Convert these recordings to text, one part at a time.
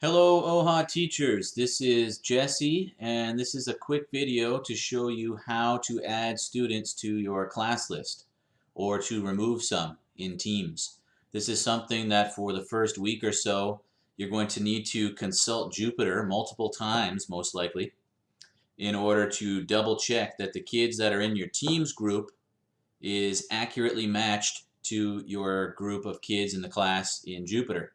Hello OHA teachers, this is Jesse and this is a quick video to show you how to add students to your class list or to remove some in Teams. This is something that for the first week or so you're going to need to consult Jupyter multiple times most likely in order to double check that the kids that are in your Teams group is accurately matched to your group of kids in the class in Jupyter.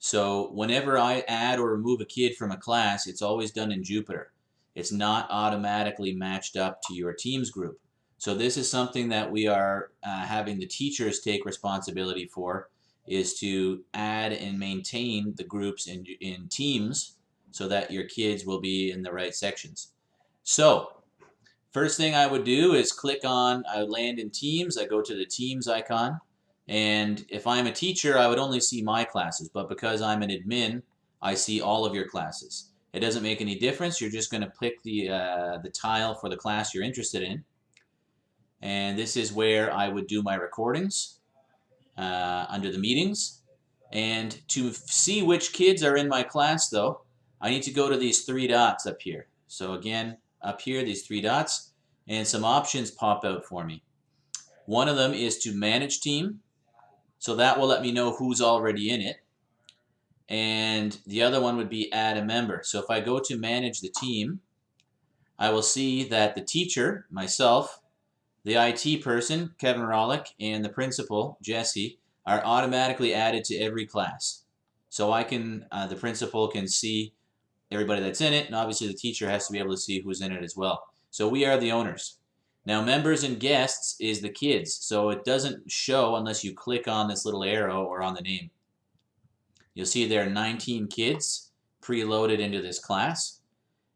So whenever I add or remove a kid from a class, it's always done in Jupyter. It's not automatically matched up to your Teams group. So this is something that we are having the teachers take responsibility for, is to add and maintain the groups in Teams so that your kids will be in the right sections. So first thing I would do is I would land in Teams, I go to the Teams icon, and if I'm a teacher, I would only see my classes, but because I'm an admin, I see all of your classes. It doesn't make any difference, you're just going to pick the tile for the class you're interested in, and this is where I would do my recordings under the meetings. And to see which kids are in my class though, I need to go to these three dots up here. So again, up here, these three dots, and some options pop out for me. One of them is to manage team, so that will let me know who's already in it. And the other one would be add a member. So if I go to manage the team, I will see that the teacher, myself, the IT person, Kevin Rollick, and the principal, Jesse, are automatically added to every class. So the principal can see everybody that's in it, and obviously the teacher has to be able to see who's in it as well. So we are the owners. Now members and guests is the kids, so it doesn't show unless you click on this little arrow or on the name. You'll see there are 19 kids preloaded into this class.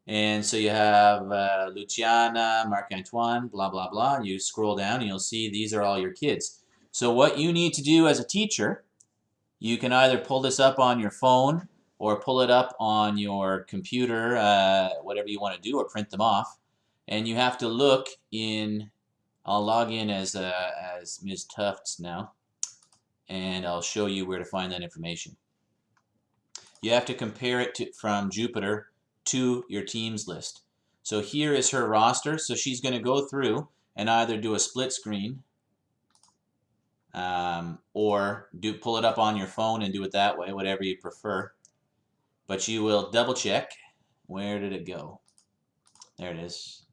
And so you have Luciana, Marc-Antoine, blah, blah, blah. You scroll down and you'll see these are all your kids. So what you need to do as a teacher, you can either pull this up on your phone or pull it up on your computer, whatever you want to do, or print them off. And you have to look in, I'll log in as Ms. Tufts now, and I'll show you where to find that information. You have to compare it from Jupyter to your Teams list. So here is her roster. So she's going to go through and either do a split screen or pull it up on your phone and do it that way, whatever you prefer. But you will double check. Where did it go? There it is.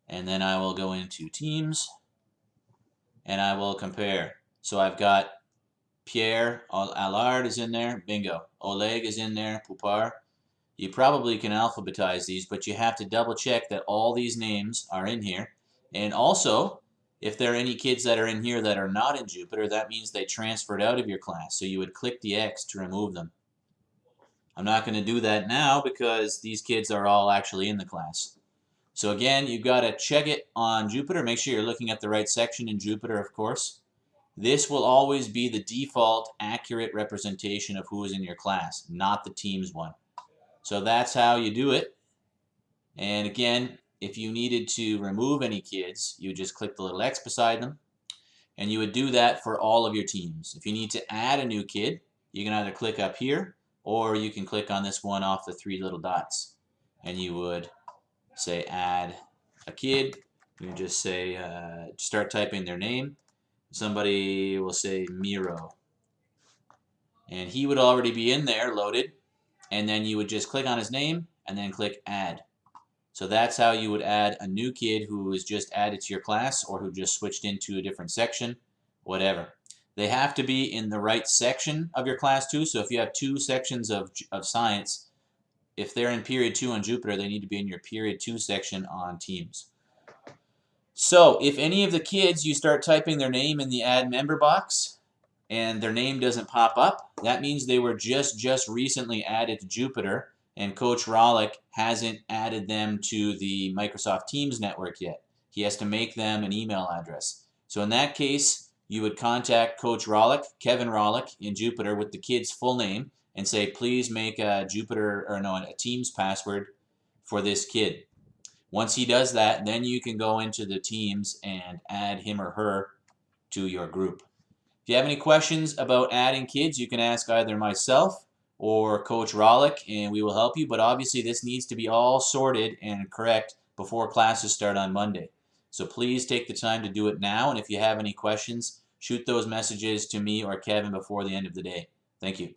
And then I will go into Teams and I will compare. So I've got Pierre Allard is in there. Bingo. Oleg is in there. Pupar. You probably can alphabetize these, but you have to double check that all these names are in here. And also, if there are any kids that are in here that are not in Jupyter, that means they transferred out of your class. So you would click the X to remove them. I'm not going to do that now because these kids are all actually in the class. So again, you've got to check it on Jupyter. Make sure you're looking at the right section in Jupyter, of course. This will always be the default accurate representation of who is in your class, not the Teams one. So that's how you do it. And again, if you needed to remove any kids, you would just click the little X beside them. And you would do that for all of your teams. If you need to add a new kid, you can either click up here or you can click on this one off the three little dots. And you would say add a kid. You just say, start typing their name. Somebody will say Miro. And he would already be in there loaded. And then you would just click on his name and then click add. So that's how you would add a new kid who is just added to your class or who just switched into a different section, whatever. They have to be in the right section of your class too. So if you have two sections of science, if they're in period 2 on Jupyter, they need to be in your period 2 section on Teams. So if any of the kids, you start typing their name in the add member box and their name doesn't pop up, that means they were just recently added to Jupyter and Coach Rollick hasn't added them to the Microsoft Teams network yet. He has to make them an email address. So in that case, you would contact Coach Rollick, Kevin Rollick in Jupyter with the kid's full name and say, please make a Teams password for this kid. Once he does that, then you can go into the Teams and add him or her to your group. If you have any questions about adding kids, you can ask either myself or Coach Rollick, and we will help you. But obviously this needs to be all sorted and correct before classes start on Monday. So please take the time to do it now, and if you have any questions, shoot those messages to me or Kevin before the end of the day. Thank you.